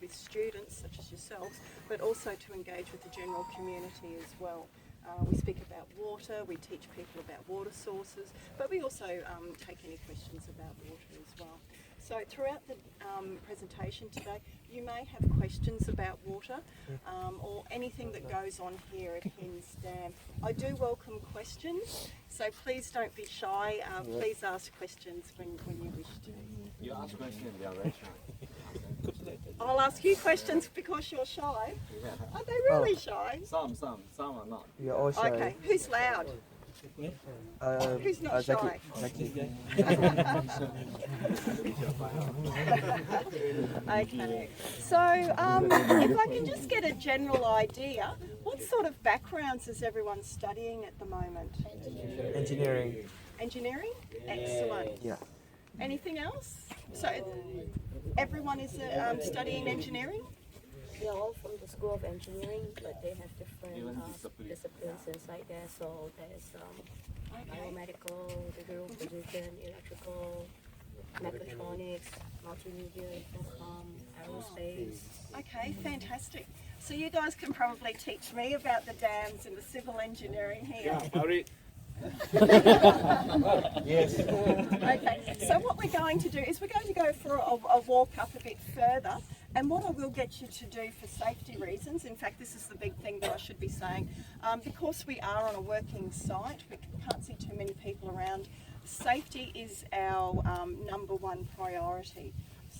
with students such as yourselves, but also to engage with the general community as well. We speak about water, we teach people about water sources, but we also take any questions about water as well. So throughout the presentation today, you may have questions about water or anything that goes on here at Hinze Dam. I do welcome questions, so please don't be shy. Please ask questions when you wish to. You ask questions, they are very shy. I'll ask you questions because you're shy. Are they really shy? Some are not. We are all shy. Okay, who's loud? Who's not shy? Okay, so if I can just get a general idea, what sort of backgrounds is everyone studying at the moment? Engineering. Engineering? Excellent. Yeah. Anything else? So everyone is studying engineering? They're all from the School of Engineering, but they have different disciplines inside there. So there's biomedical, digital precision, electrical, mechatronics, multimedia, aerospace. Okay, fantastic. So you guys can probably teach me about the dams and the civil engineering here. Yes. Okay, so what we're going to do is we're going to go for a walk up a bit further, and what I will get you to do for safety reasons, in fact this is the big thing that I should be saying, because we are on a working site, we can't see too many people around, safety is our #1 priority.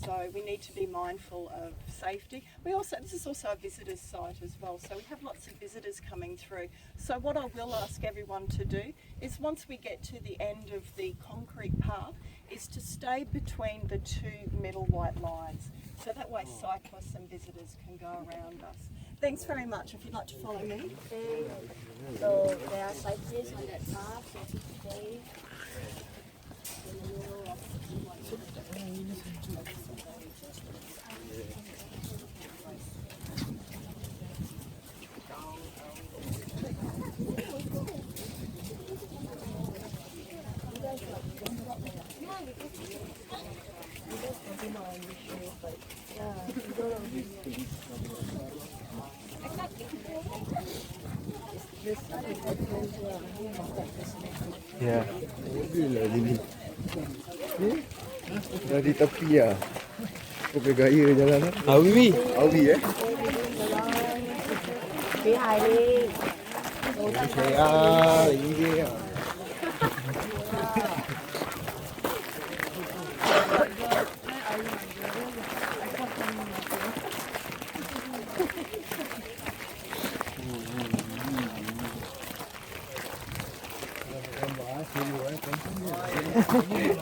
So we need to be mindful of safety. This is also a visitor's site as well, so we have lots of visitors coming through. So what I will ask everyone to do is once we get to the end of the concrete path, is to stay between the two middle white lines. So that way cyclists and visitors can go around us. Thanks very much. If you'd like to follow me. Okay. So there are cyclists on that path, so stay in the middle of Ya. Gila ini. Dah di tepi lah. Kau bergaya jalan lah. Awi. Awi behind. Saya ini dia.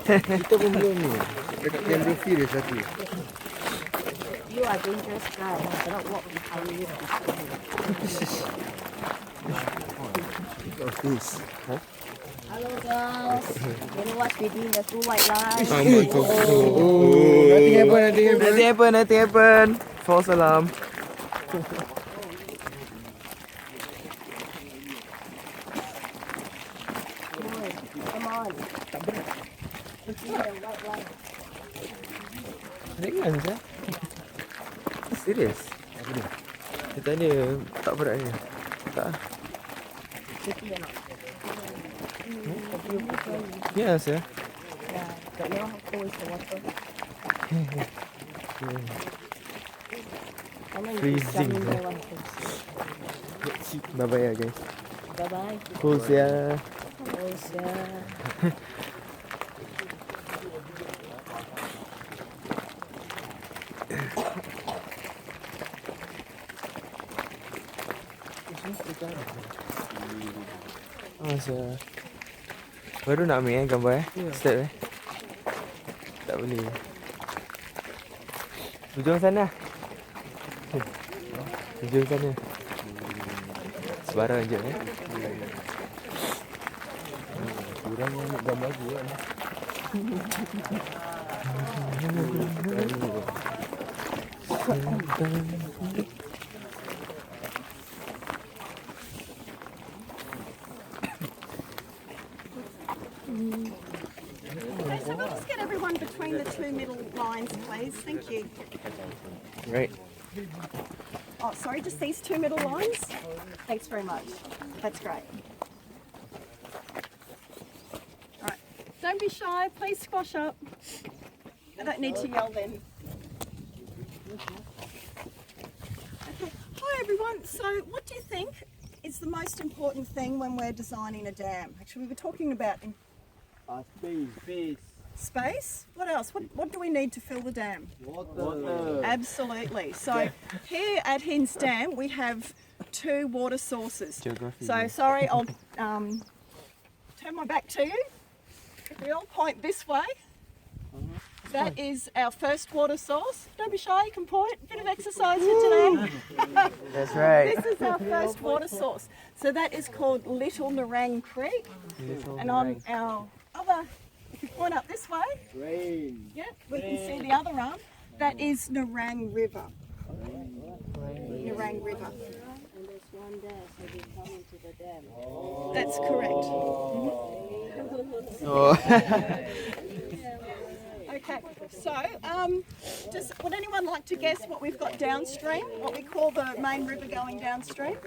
Kita pun belum ni. Dekat kamera free dia satu. You are dangerous guy. I cannot walk behind you. What's this? Huh? Hello girls. You know what's within the two white lines? Oh, nothing happen. False alarm. Come on. Ringan je. Serius? Dia tanya tak berat ni. Tak. Yes, ya. Yeah, but you know how cold is the water? I know you Freezing, jump in there yeah. one place. Bye bye ya guys. Bye bye. Cool ya. Close, yeah. Masa baru nak ambil gambar step tak boleh. Ujung sana. Ujung sana. Sebarang je Kurang ambil gambar aku kan. Okay, so we'll just get everyone between the two middle lines, please. Thank you. Right. Oh, sorry, just these two middle lines? Thanks very much. That's great. All right, don't be shy, please squash up. I don't need to yell then. Okay, hi everyone. So what do you think is the most important thing when we're designing a dam? Actually, we were talking about space. What else? What do we need to fill the dam? Water. Absolutely. So here at Hinze Dam we have two water sources. So sorry, I'll turn my back to you. If we all point this way, that is our first water source. Don't be shy, you can point. A bit of exercise for today. That's right. This is our first water source. So that is called Little Nerang Creek. And on our other, if you point up this way, yeah, we can see the other arm. That is Nerang River. Nerang River. And there's one there, so they come into the dam. That's correct. Okay, so would anyone like to guess what we've got downstream? What we call the main river going downstream?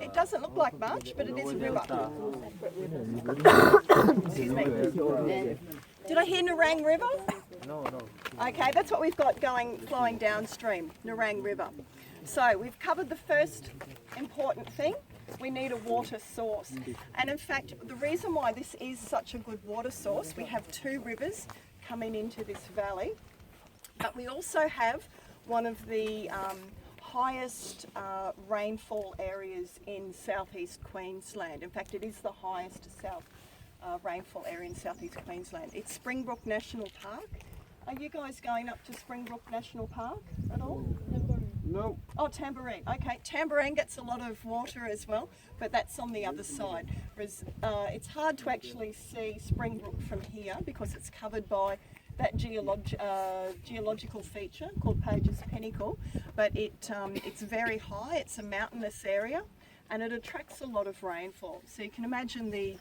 It doesn't look like much, but it is a river. Excuse me. Did I hear Nerang River? No. Okay, that's what we've got flowing downstream, Nerang River. So we've covered the first important thing. We need a water source. And in fact, the reason why this is such a good water source, we have two rivers coming into this valley, but we also have one of the highest rainfall areas in southeast Queensland. In fact, it is the highest rainfall area in southeast Queensland. It's Springbrook National Park. Are you guys going up to Springbrook National Park at all? No. Oh, Tambourine. Okay, Tambourine gets a lot of water as well, but that's on the other side. Whereas, it's hard to actually see Springbrook from here because it's covered by that geological feature called Page's Pinnacle, but it's very high. It's a mountainous area, and it attracts a lot of rainfall. So you can imagine the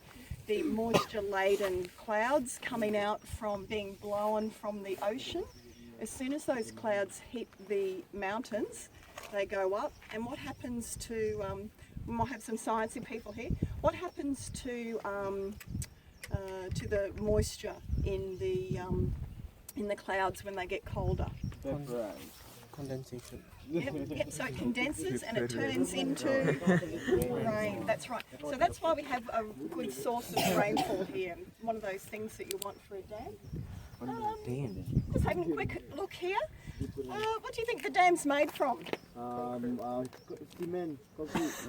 moisture-laden clouds coming out from being blown from the ocean. As soon as those clouds hit the mountains, they go up. And what happens to, we might have some sciencey people here, what happens to the moisture in the clouds when they get colder? Condensation. Yep, so it condenses and it turns into rain. That's right. So that's why we have a good source of rainfall here. One of those things that you want for a dam. Just having a quick look here. What do you think the dam's made from? Cement.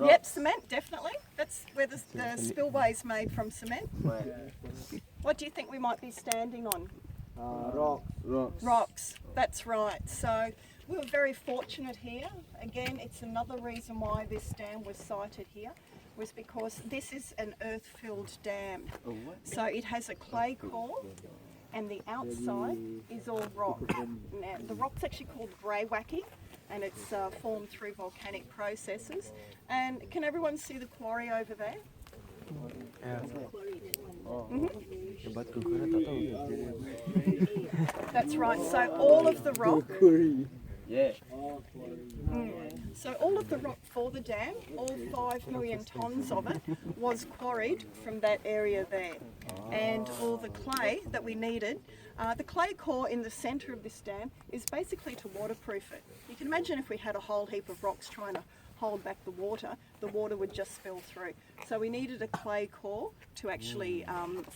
Yep, cement, definitely. That's where the spillway's made from cement. What do you think we might be standing on? Rocks, that's right. So we were very fortunate here. Again, it's another reason why this dam was sited here, was because this is an earth-filled dam. So it has a clay core, and the outside is all rock. Now, the rock's actually called greywacke, and it's formed through volcanic processes. And can everyone see the quarry over there? That's right. So all of the rock. So all of the rock for the dam, all 5 million tonnes of it, was quarried from that area there. And all the clay that we needed, the clay core in the centre of this dam is basically to waterproof it. You can imagine if we had a whole heap of rocks trying to hold back the water would just spill through. So we needed a clay core to actually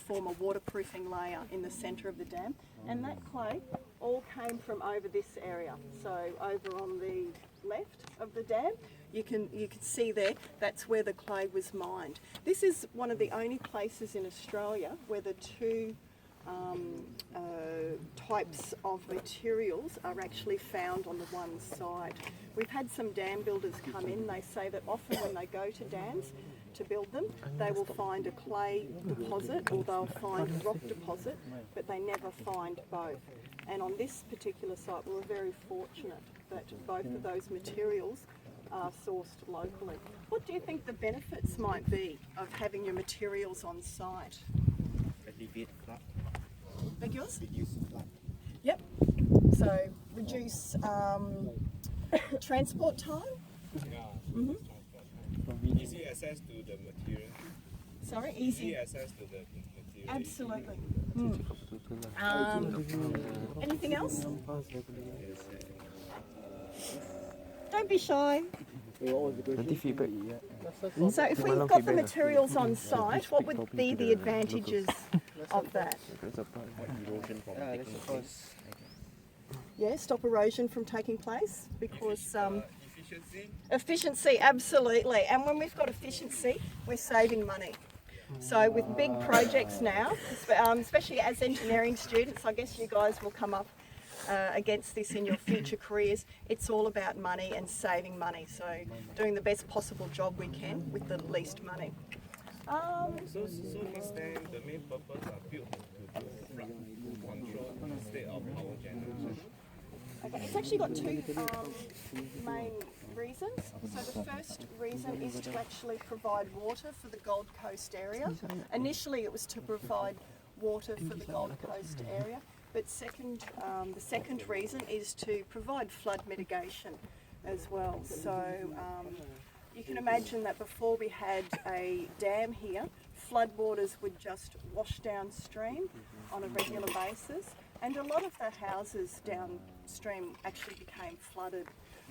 form a waterproofing layer in the centre of the dam. And that clay all came from over this area. So over on the left of the dam, you can see there, that's where the clay was mined. This is one of the only places in Australia where the two types of materials are actually found on the one side. We've had some dam builders come in, they say that often when they go to dams to build them, they will find a clay deposit or they'll find a rock deposit, but they never find both. And on this particular site, we were very fortunate that both of those materials are sourced locally. What do you think the benefits might be of having your materials on site? Beg yours? Yep. So reduce Transport time? Yeah. Easy access to the material. Sorry, Easy easy. access to the material. Absolutely. Anything else? Don't be shy. Nanti feedback. So if we've got the materials on site, what would be the advantages of that? Yeah, stop erosion from taking place because Efficiency. efficiency, absolutely. And when we've got efficiency, we're saving money. So with big projects now, especially as engineering students, I guess you guys will come up against this in your future careers. It's all about money and saving money. So doing the best possible job we can with the least money. So this time the main purpose are built to flood control instead of power generation. Okay, it's actually got two main reasons. So the first reason is to actually provide water for the Gold Coast area. Initially it was to provide water for the Gold Coast area, but the second reason is to provide flood mitigation as well. So you can imagine that before we had a dam here, floodwaters would just wash downstream on a regular basis, and a lot of the houses downstream actually became flooded.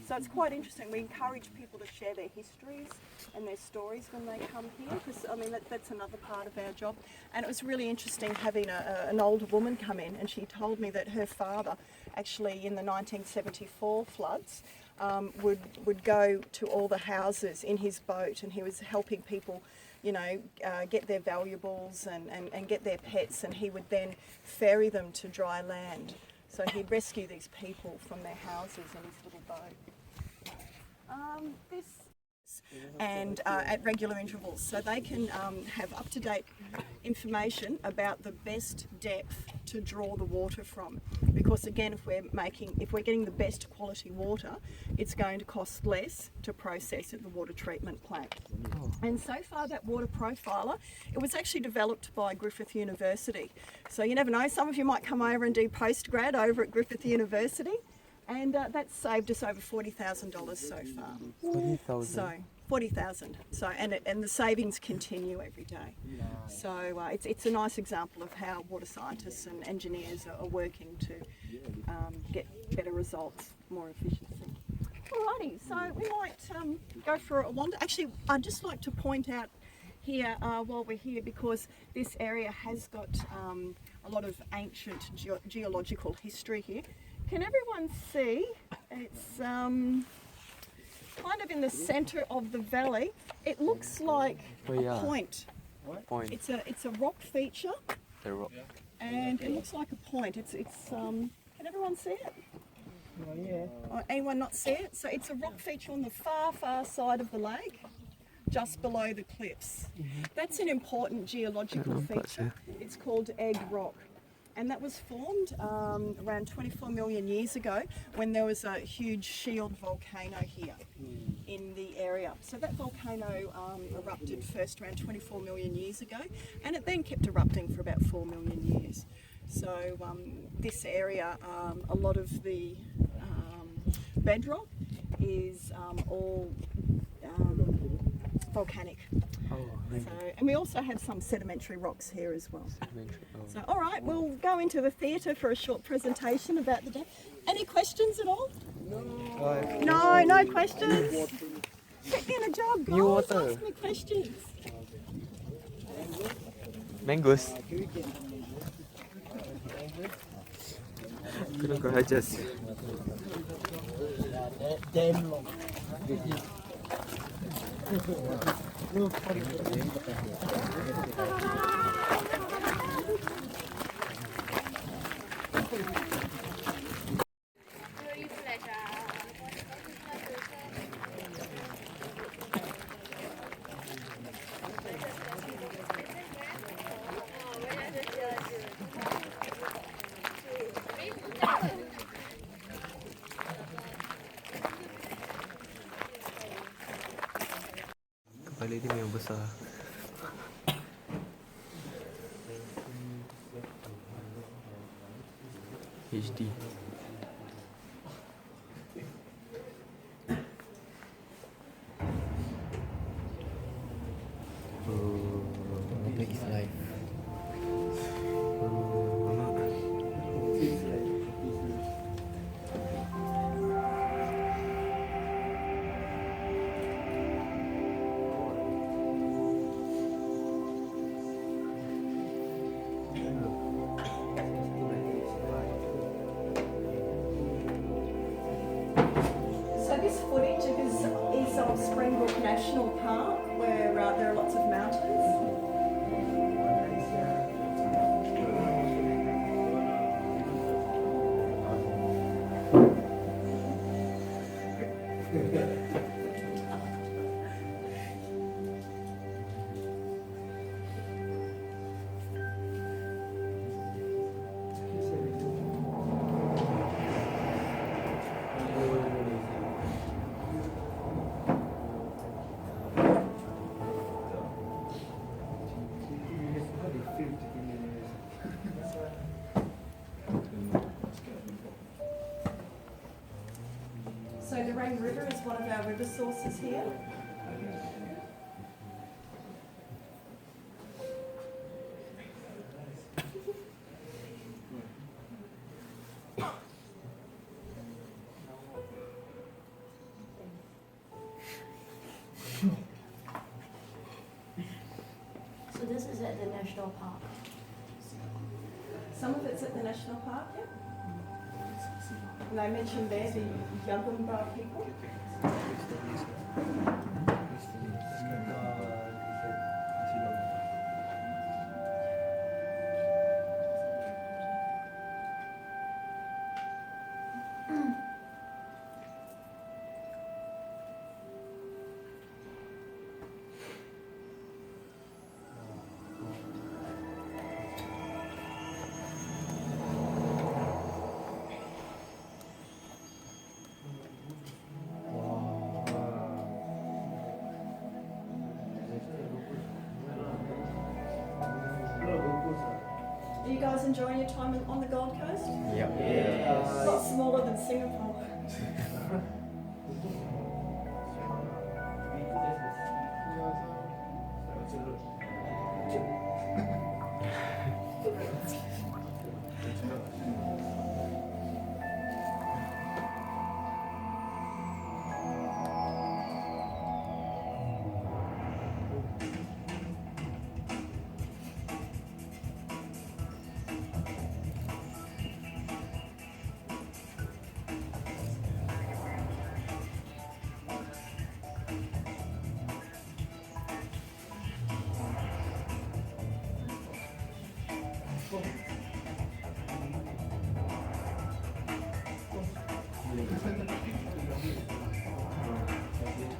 So it's quite interesting. We encourage people to share their histories and their stories when they come here, because I mean that's another part of our job. And it was really interesting having an older woman come in, and she told me that her father actually in the 1974 floods would go to all the houses in his boat, and he was helping people, you know, get their valuables and get their pets, and he would then ferry them to dry land. So he'd rescue these people from their houses in his little boat. And at regular intervals, so they can have up-to-date information about the best depth to draw the water from. Because again, if we're getting the best quality water, it's going to cost less to process at the water treatment plant. And so far, that water profiler, it was actually developed by Griffith University. So you never know, some of you might come over and do postgrad over at Griffith University, and that's saved us over $40,000 so far. 40,000. So 40,000. So and the savings continue every day. So it's a nice example of how water scientists and engineers are working to get better results, more efficiency. Alrighty, so we might go for a wander. Actually, I'd just like to point out here while we're here, because this area has got a lot of ancient geological history here. Can everyone see? It's kind of in the centre of the valley. It looks like a point. Point. It's a rock feature, The rock. and it looks like a point. It's can everyone see it? Or anyone not see it? So it's a rock feature on the far side of the lake, just below the cliffs. That's an important geological feature. It's called Egg Rock. And that was formed around 24 million years ago when there was a huge shield volcano here in the area. So that volcano erupted first around 24 million years ago, and it then kept erupting for about 4 million years. So this area, a lot of the bedrock is all volcanic. So, and we also have some sedimentary rocks here as well. So, all right, we'll go into the theatre for a short presentation about the dam. Any questions at all? No. No questions? Get me in a job, guys. New water. Ask me questions. Mangoes. Kena kau hajar. Kepala dia memang besar. HD. Springbrook National Park, where there are lots of mountains. So the Rain River is one of our river sources here. So this is at the national park. Some of it's at the national park, yeah. And I mentioned there the Yugambeh people. Are you guys enjoying your time on the Gold Coast? Yeah. A lot smaller than Singapore.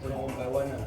One by one lah.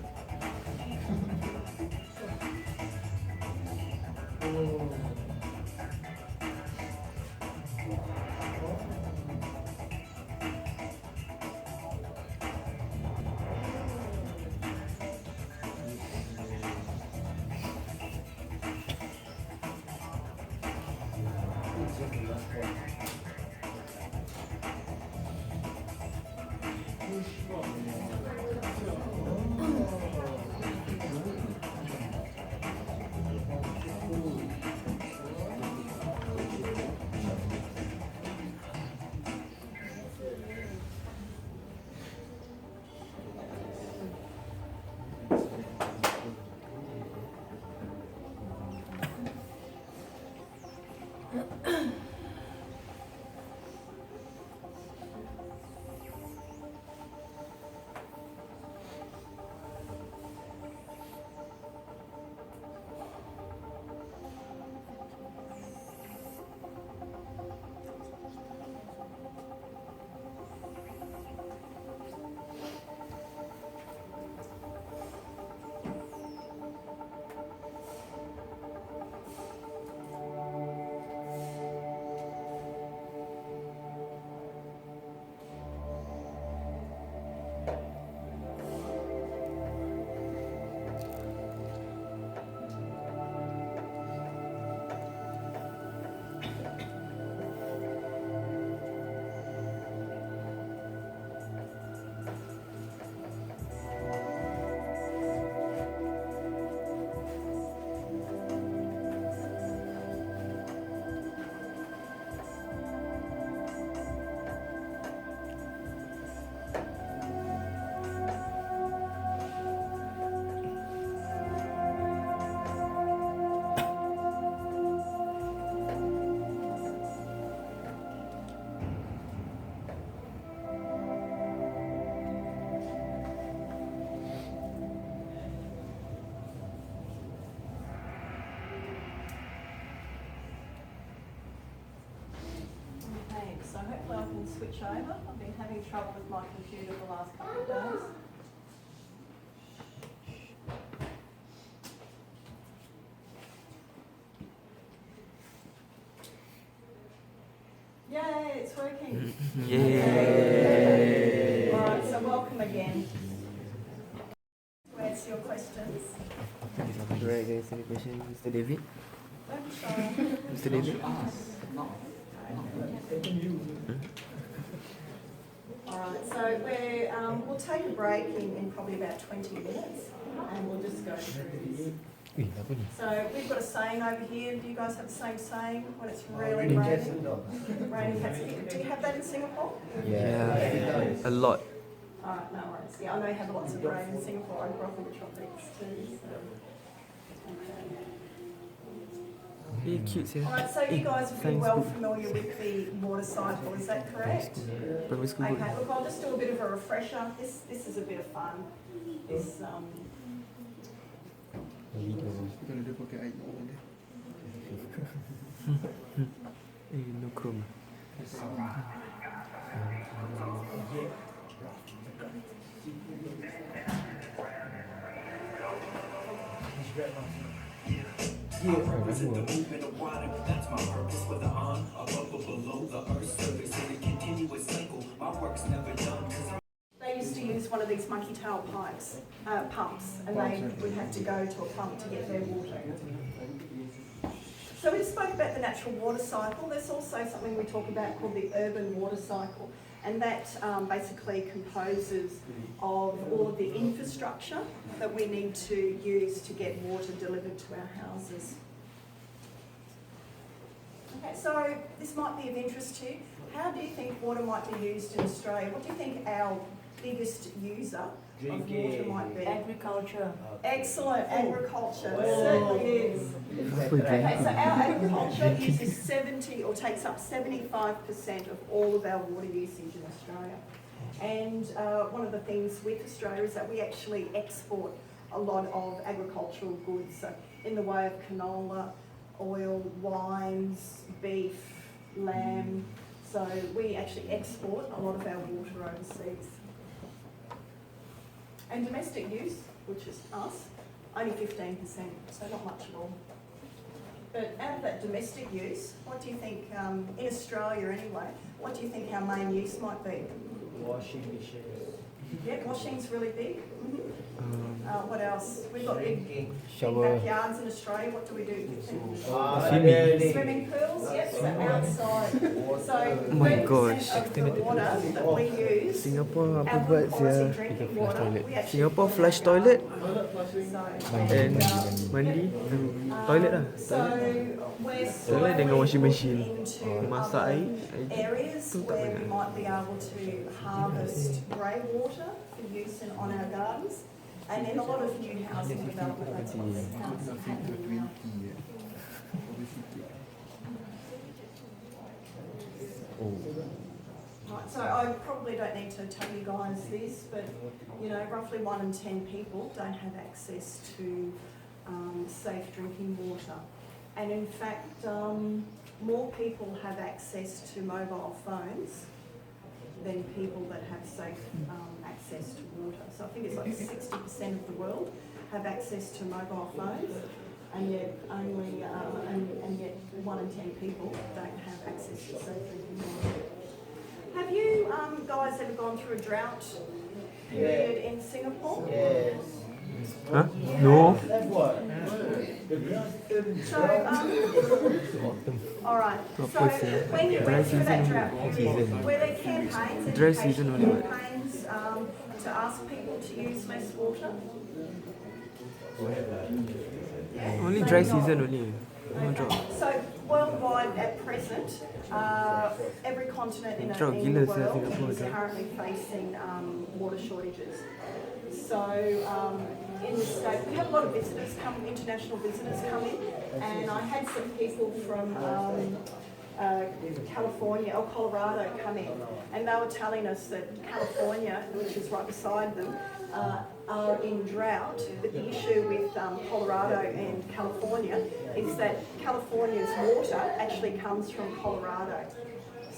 hopefully I can switch over. I've been having trouble with my computer the last couple of days. Yay, it's working. Yay. All right, so welcome again. To answer your questions. Right, guys, any question, Mr. David? Don't be shy. Mr. David? All right, so we'll take a break in probably about 20 minutes and we'll just go through this. So we've got a saying over here. Do you guys have the same saying when it's really raining? Raining cats. Do you have that in Singapore? Yeah, a lot. All right, no worries. Yeah, I know you have lots of rain in Singapore. I grew up in the tropics too. So. Hey, cute, yeah. All right, so you guys are pretty well familiar with the water cycle, is that correct? Primary school. Okay, look, I'll just do a bit of a refresher. This is a bit of fun. This Kalau dia pakai air dia. No chrome. That's my purpose, whether on, above or below the earth's surface, in a continuous cycle. My work's never done. They used to use one of these monkey tail pumps, and they would have to go to a pump to get their water. So we just spoke about the natural water cycle. There's also something we talk about called the urban water cycle, and that basically composes of all of the infrastructure that we need to use to get water delivered to our houses. Okay, so this might be of interest to you. How do you think water might be used in Australia? What do you think our biggest user of water might be? Agriculture. Excellent, agriculture. It certainly is. Okay, so our agriculture uses 70 or takes up 75% of all of our water usage in Australia. And one of the things with Australia is that we actually export a lot of agricultural goods, so in the way of canola, oil, wines, beef, lamb. So we actually export a lot of our water overseas. And domestic use, which is us, only 15%, so not much at all. But out of that domestic use, what do you think, in Australia anyway, what do you think our main use might be? Washing machines. Yeah, washing's really big. What else? We've got big Shower. backyards in Australia. What do we do? Swimming. Swimming pools, yes, so outside. So Oh my 30% gosh. of the water that we use, Singapore apa our buat quality sia? drinking water, we actually Singapore flush toilet so, and mandi toilet lah. So we're Toilet dengan washing machine. into Masak other air. areas where we might be able to harvest grey water for use on our gardens. And in a lot of new housing development, that's what's happening now. Right, so I probably don't need to tell you guys this, but you know, roughly 1 in 10 people don't have access to safe drinking water. And in fact, more people have access to mobile phones than people that have safe access to water. So I think it's like 60% of the world have access to mobile phones, and yet only and yet 1 in 10 people don't have access to safe drinking water. Have you guys ever gone through a drought period in Singapore? Yes. Huh? No. That's what? So, all right. So when you went through that drought period, were there campaigns, Dry season only, what? campaigns to ask people to use less water? Only dry season only. No drought. So worldwide at present, every continent in Drought the gila sia world Singapore is drought. currently facing water shortages. So in the state, we have a lot of visitors come, international visitors come in, and I had some people from California or Colorado come in, and they were telling us that California, which is right beside them, are in drought. But the issue with Colorado and California is that California's water actually comes from Colorado.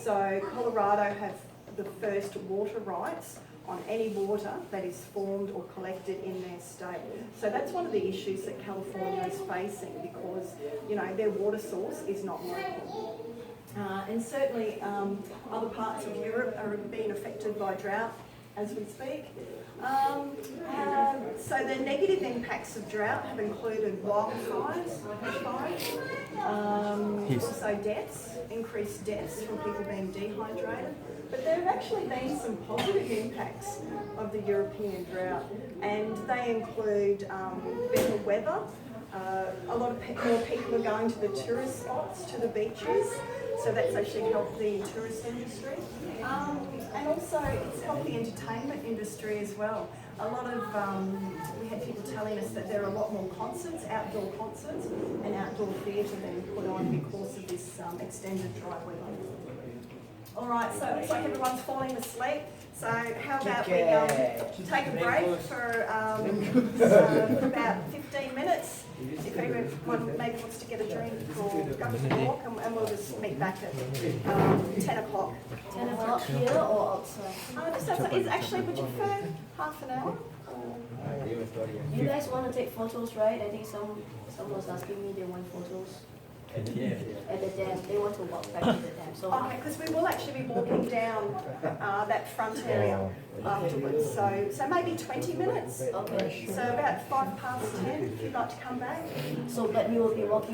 So Colorado have the first water rights on any water that is formed or collected in their state. So that's one of the issues that California is facing because, you know, their water source is not local. And certainly other parts of Europe are being affected by drought as we speak. So the negative impacts of drought have included wildfires, also deaths, increased deaths from people being dehydrated. But there have actually been some positive impacts of the European drought, and they include better weather. A lot of more people are going to the tourist spots, to the beaches, so that's actually helped the tourist industry. And also it's helped the entertainment industry as well. A lot of, we had people telling us that there are a lot more concerts, outdoor concerts and outdoor theatre being put on because of this extended dry weather. All right, so it looks like everyone's falling asleep. So how about we take a break for about 15 minutes. If anyone maybe wants to get a drink or go for a walk, and we'll just meet back at 10 o'clock. 10 o'clock here or outside? Just outside. Is actually, would you prefer half an hour? You guys want to take photos, right? I think someone was asking me they want photos. At the dam, they want to walk back to the dam. So Okay, because we will actually be walking down that front area afterwards. So maybe 20 minutes. okay. So about 10:05 if you'd like to come back. So but you will be walking